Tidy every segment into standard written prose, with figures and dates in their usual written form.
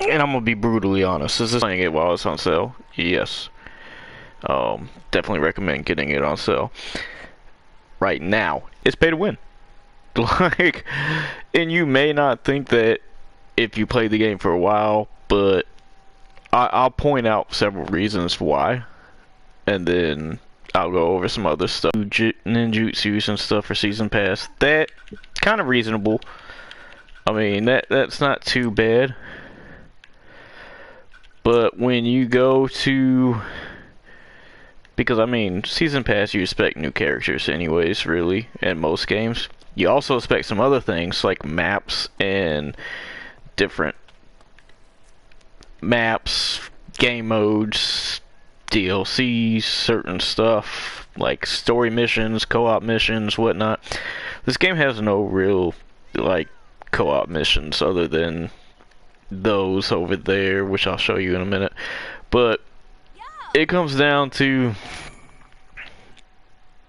And I'm gonna be brutally honest. Is this playing it while it's on sale? Yes. Definitely recommend getting it on sale. Right now, it's pay to win. Like, and you may not think that if you play the game for a while, but I'll point out several reasons why, and then I'll go over some other stuff. Ninjutsus and stuff for season pass. That kind of reasonable. I mean, that's not too bad. But when you go to, because I mean, season pass, you expect new characters anyways, really, in most games. You also expect some other things like maps and different maps, game modes, DLCs, certain stuff like story missions, co-op missions, whatnot. This game has no real like co-op missions other than those over there, which I'll show you in a minute. But it comes down to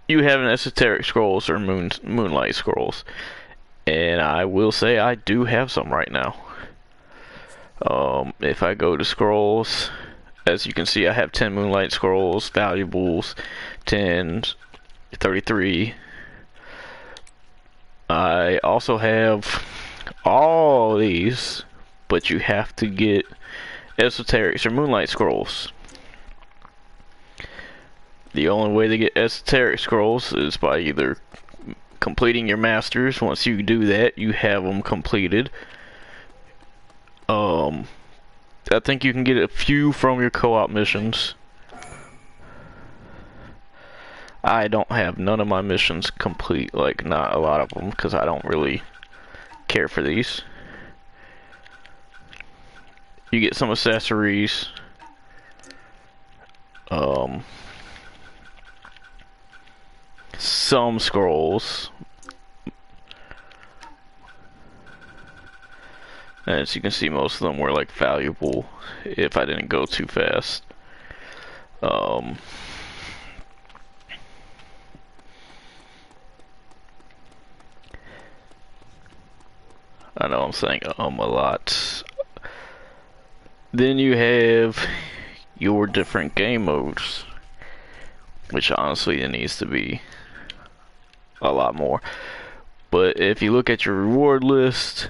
you having esoteric scrolls or moonlight scrolls, and I will say I do have some right now. If I go to scrolls, as you can see, I have 10 moonlight scrolls, valuables, 10, 33. I also have all these, but you have to get esoterics or moonlight scrolls. The only way to get esoteric scrolls is by either completing your masters. Once you do that, you have them completed. I think you can get a few from your co-op missions. I don't have none of my missions complete, like not a lot of them, because I don't really care for these. You get some accessories. Some scrolls. As you can see, most of them were like valuable if I didn't go too fast. I know I'm saying a lot. Then you have your different game modes, which honestly it needs to be a lot more. But if you look at your reward list,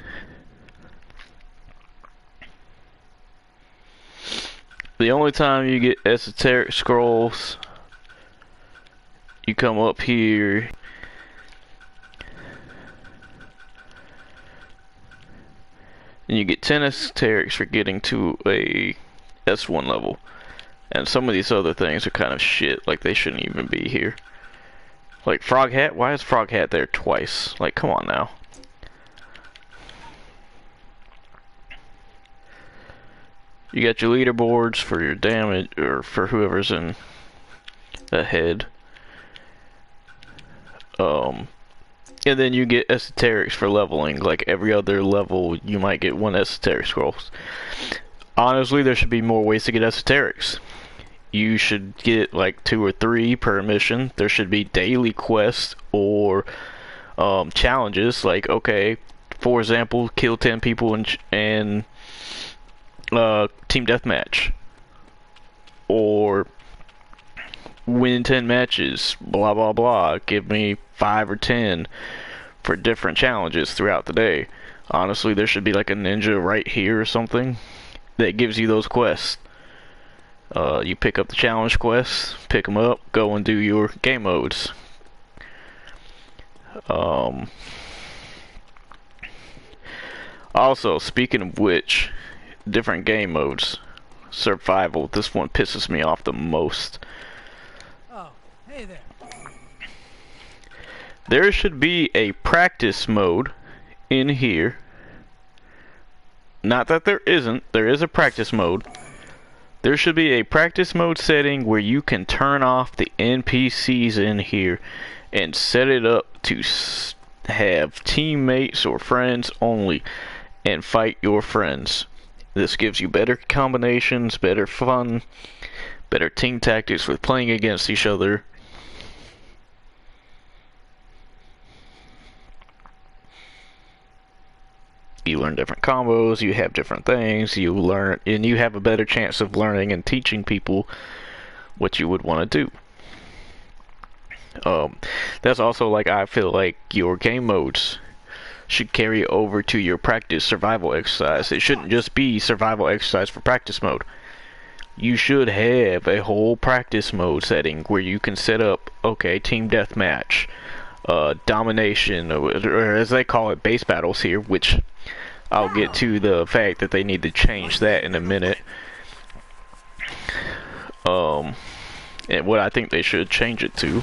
the only time you get esoteric scrolls, you come up here and you get 10 esoterics for getting to a S1 level. And some of these other things are kind of shit, like they shouldn't even be here. Like Frog Hat, why is Frog Hat there twice? Like, come on now. You got your leaderboards for your damage, or for whoever's in ahead. And then you get esoterics for leveling. Like every other level, you might get one esoteric scroll. Honestly, there should be more ways to get esoterics. You should get like 2 or 3 per mission. There should be daily quests or challenges. Like, okay, for example, kill 10 people and team deathmatch, or win 10 matches, blah blah blah. Give me 5 or 10 for different challenges throughout the day. Honestly, there should be like a ninja right here or something that gives you those quests. You pick up the challenge quests, pick them up, go and do your game modes. Also, speaking of which, different game modes. Survival, this one pisses me off the most. Oh, hey there. There should be a practice mode in here. Not that there isn't, there is a practice mode. There should be a practice mode setting where you can turn off the NPCs in here and set it up to have teammates or friends only and fight your friends. This gives you better combinations, better fun, better team tactics with playing against each other. You learn different combos, you have different things, you learn, and you have a better chance of learning and teaching people what you would want to do. That's also like, I feel like your game modes should carry over to your practice survival exercise. It shouldn't just be survival exercise for practice mode. You should have a whole practice mode setting where you can set up, okay, team deathmatch, domination, or as they call it, base battles here, which I'll get to the fact that they need to change that in a minute. And what I think they should change it to.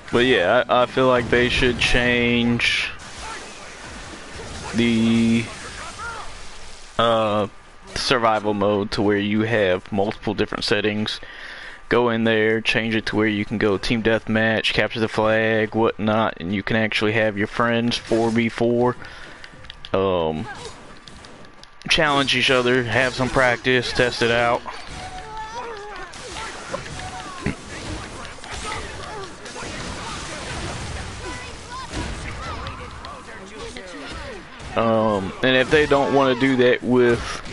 But yeah, I feel like they should change the survival mode to where you have multiple different settings. Go in there, change it to where you can go team deathmatch, capture the flag, whatnot, and you can actually have your friends 4v4. Challenge each other, have some practice, test it out. And if they don't want to do that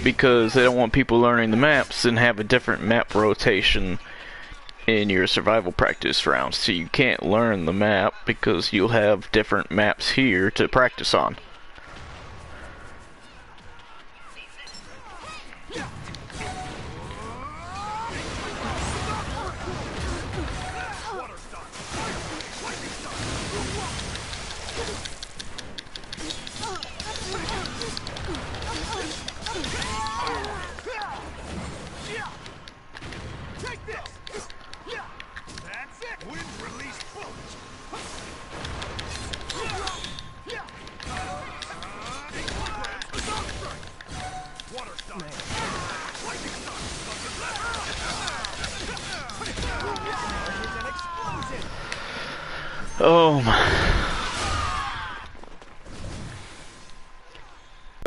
because they don't want people learning the maps, then have a different map rotation in your survival practice rounds. So you can't learn the map because you'll have different maps here to practice on.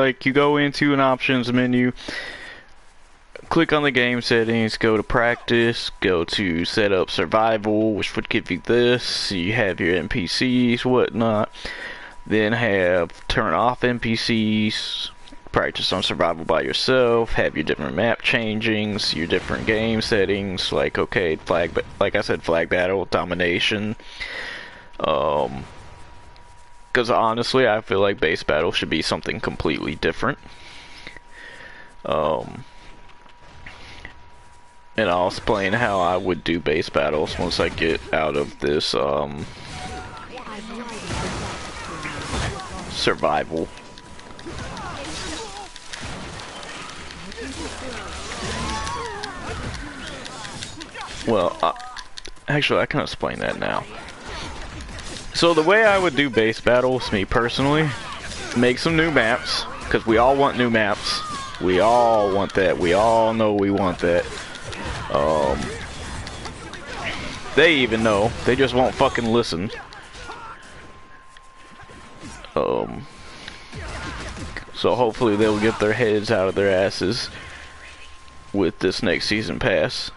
Like, you go into an options menu, click on the game settings, go to practice, go to set up survival, which would give you this. You have your NPCs, whatnot. Then have turn off NPCs, practice on survival by yourself, have your different map changings, your different game settings, like, okay, like I said, flag battle, domination. Because honestly, I feel like base battle should be something completely different. And I'll explain how I would do base battles once I get out of this survival. Well, actually, I can explain that now. So the way I would do base battles, me personally, make some new maps, because we all want new maps. We all want that. We all know we want that. They even know. They just won't fucking listen. So hopefully they'll get their heads out of their asses with this next season pass.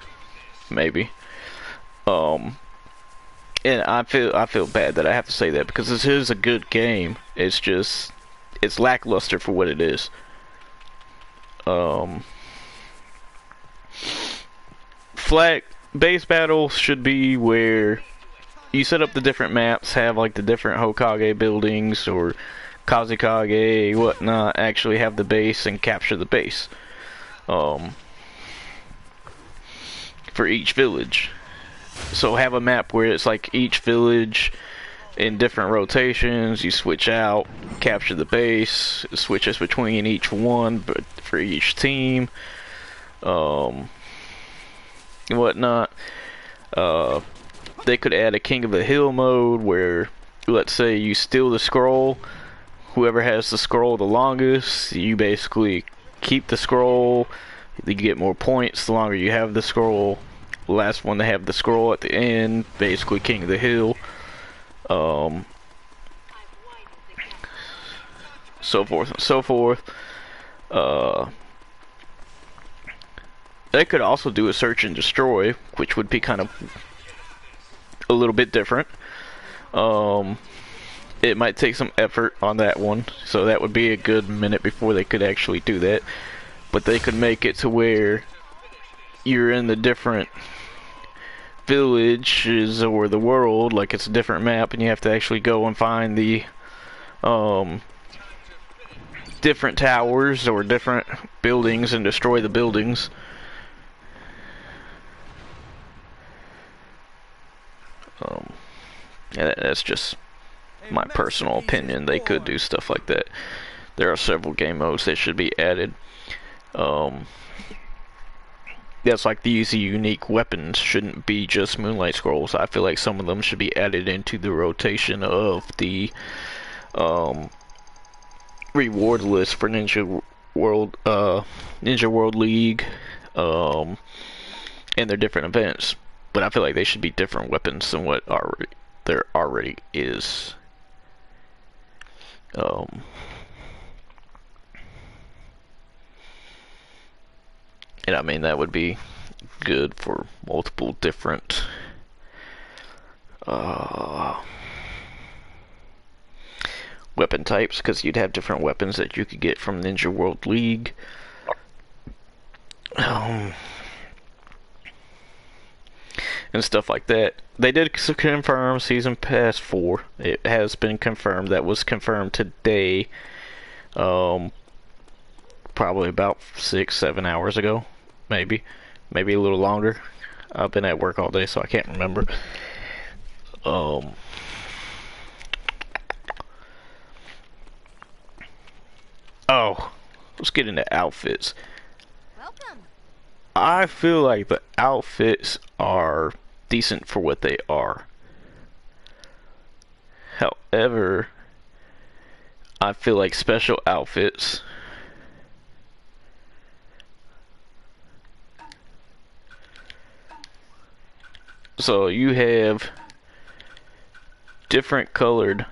Maybe. And I feel bad that I have to say that, because this is a good game. It's just, it's lackluster for what it is. Base battles should be where you set up the different maps, have like the different Hokage buildings or Kazekage, whatnot, actually have the base and capture the base. For each village. So have a map where it's like each village in different rotations, you switch out, capture the base, it switches between each one, but for each team, and whatnot. They could add a King of the Hill mode where, let's say you steal the scroll, whoever has the scroll the longest, you basically keep the scroll, You get more points the longer you have the scroll. Last one to have the scroll at the end, basically king of the hill. So forth and so forth. They could also do a search and destroy, which would be kind of a little bit different. It might take some effort on that one, so that would be a good minute before they could actually do that. But they could make it to where you're in the different villages or the world, like it's a different map, and you have to actually go and find the different towers or different buildings and destroy the buildings. Yeah, that's just my personal opinion. They could do stuff like that. There are several game modes that should be added. That's like these unique weapons shouldn't be just Moonlight Scrolls. I feel like some of them should be added into the rotation of the reward list for Ninja World League, and their different events. But I feel like they should be different weapons than what there already is. And I mean, that would be good for multiple different weapon types, because you'd have different weapons that you could get from Ninja World League. And stuff like that. They did confirm Season Pass 4. It has been confirmed. That was confirmed today. Probably about 6-7 hours ago. Maybe a little longer. I've been at work all day, so I can't remember. Oh, let's get into outfits. Welcome. I feel like the outfits are decent for what they are. However, I feel like special outfits so you have different colored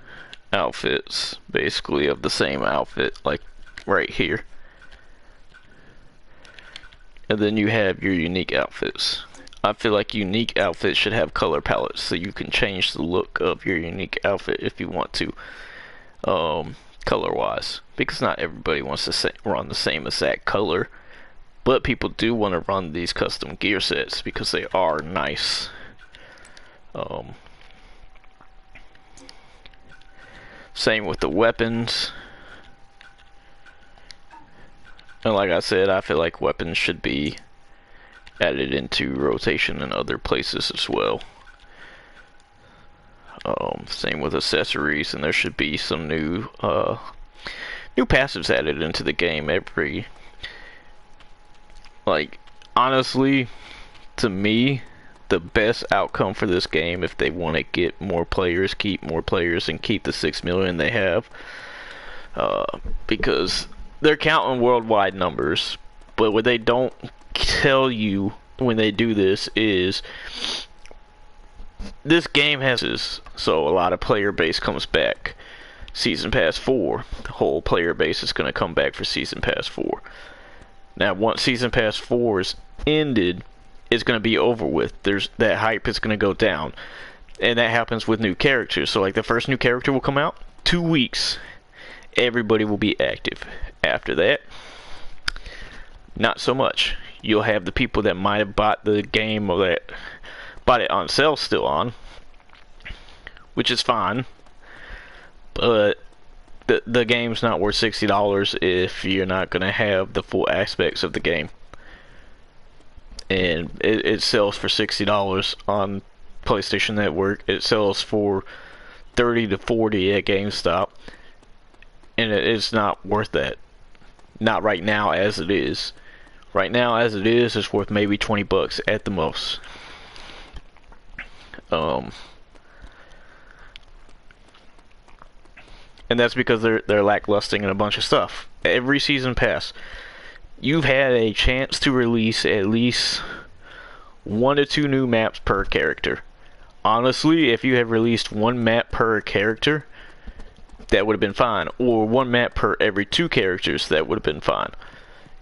outfits basically of the same outfit, like right here. And then you have your unique outfits. I feel like unique outfits should have color palettes so you can change the look of your unique outfit if you want to, color wise. Because not everybody wants to run the same exact color. But people do want to run these custom gear sets because they are nice. Same with the weapons. And like I said, I feel like weapons should be added into rotation in other places as well. Same with accessories, and there should be some new passives added into the game every, like, honestly, to me, the best outcome for this game, if they want to get more players, keep more players, and keep the 6 million they have, because they're counting worldwide numbers, but what they don't tell you when they do this is this game has this, so a lot of player base comes back. Season Pass 4, the whole player base is going to come back for Season Pass 4. Now, once Season Pass 4 is ended, it's going to be over with. That hype is going to go down, and that happens with new characters. So, like, the first new character will come out, 2 weeks, everybody will be active. After that, not so much. You'll have the people that might have bought the game or that bought it on sale still on, which is fine, but the game's not worth $60 if you're not going to have the full aspects of the game. And it sells for $60 on PlayStation Network. It sells for $30 to $40 at GameStop, and it's not worth that. Not right now as it is. Right now as it is, it's worth maybe $20 at the most. And that's because they're lacklusting in a bunch of stuff. Every season pass, you've had a chance to release at least 1 to 2 new maps per character. Honestly, if you had released 1 map per character, that would have been fine. Or 1 map per every 2 characters, that would have been fine.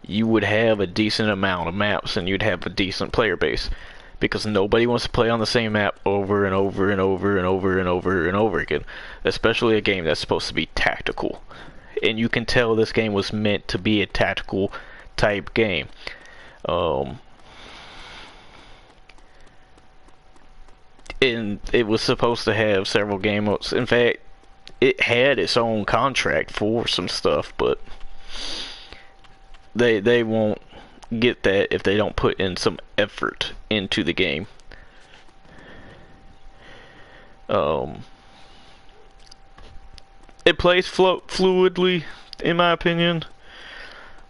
You would have a decent amount of maps and you'd have a decent player base. Because nobody wants to play on the same map over and over and over and over and over and over again. Especially a game that's supposed to be tactical. And you can tell this game was meant to be a tactical type game. And it was supposed to have several game modes. In fact, it had its own contract for some stuff, but they won't get that if they don't put in some effort into the game. It plays fluidly, in my opinion.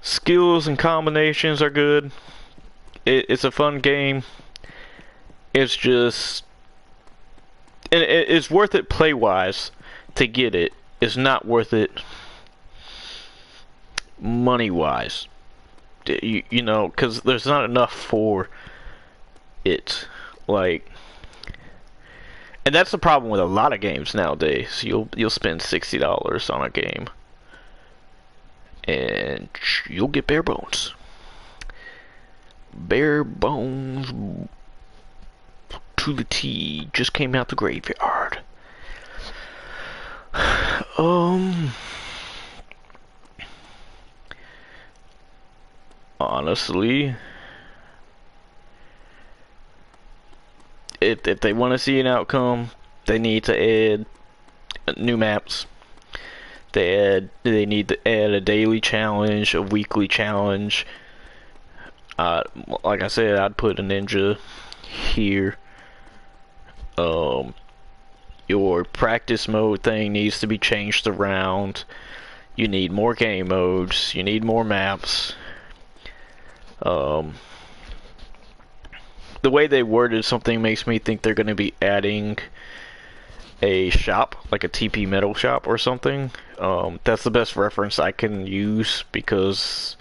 Skills and combinations are good. It's a fun game. It's just, and it's worth it play-wise to get it. It's not worth it money-wise. You know, because there's not enough for it. Like, and that's the problem with a lot of games nowadays. You'll spend $60 on a game, and you'll get bare bones. Bare bones to the T. Just came out the graveyard. Honestly, if they want to see an outcome, they need to add new maps. They need to add a daily challenge, a weekly challenge. Like I said, I'd put a ninja here. Your practice mode thing needs to be changed around. You need more game modes. You need more maps. The way they worded something makes me think they're going to be adding a shop, like a TP metal shop or something. That's the best reference I can use because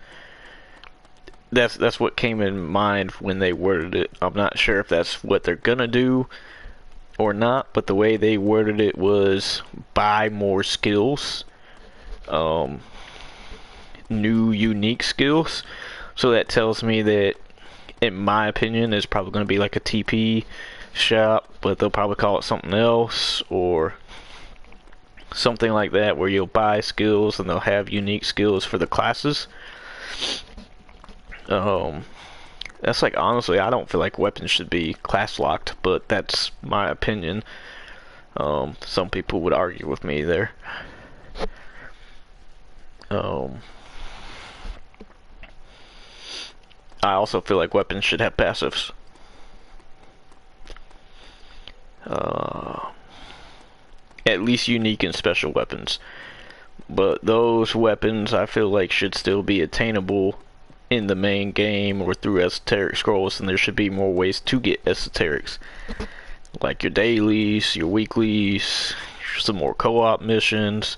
that's what came in mind when they worded it. I'm not sure if that's what they're gonna do or not, but the way they worded it was buy more skills, new unique skills. So that tells me that, in my opinion, it's probably going to be like a TP shop, but they'll probably call it something else or something like that, where you'll buy skills and they'll have unique skills for the classes. That's like, honestly, I don't feel like weapons should be class locked, but that's my opinion. Some people would argue with me there. I also feel like weapons should have passives. At least unique and special weapons. But those weapons I feel like should still be attainable in the main game or through esoteric scrolls, and there should be more ways to get esoterics. Like your dailies, your weeklies, some more co-op missions.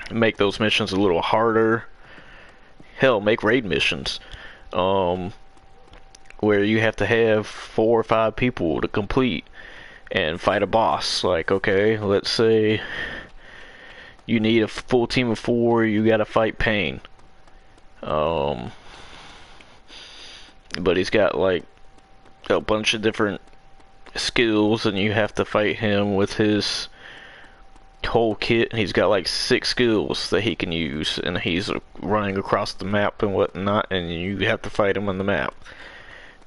Make those missions a little harder. Hell, make raid missions. Where you have to have 4 or 5 people to complete and fight a boss. Like, okay, let's say you need a full team of 4, you gotta fight Pain. But he's got like a bunch of different skills and you have to fight him with his whole kit. He's got like 6 skills that he can use and he's running across the map and whatnot, and you have to fight him on the map.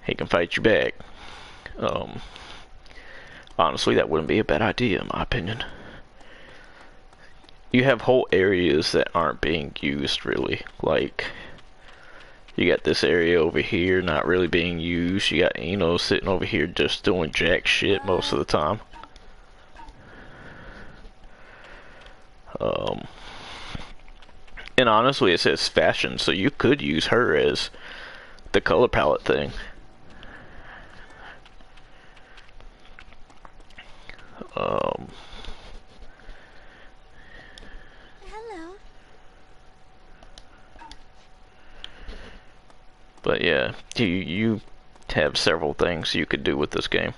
He can fight you back. Honestly, that wouldn't be a bad idea in my opinion. You have whole areas that aren't being used really. Like, you got this area over here not really being used. You got Eno sitting over here just doing jack shit most of the time. And honestly, it says fashion, so you could use her as the color palette thing. Hello. But yeah, you have several things you could do with this game.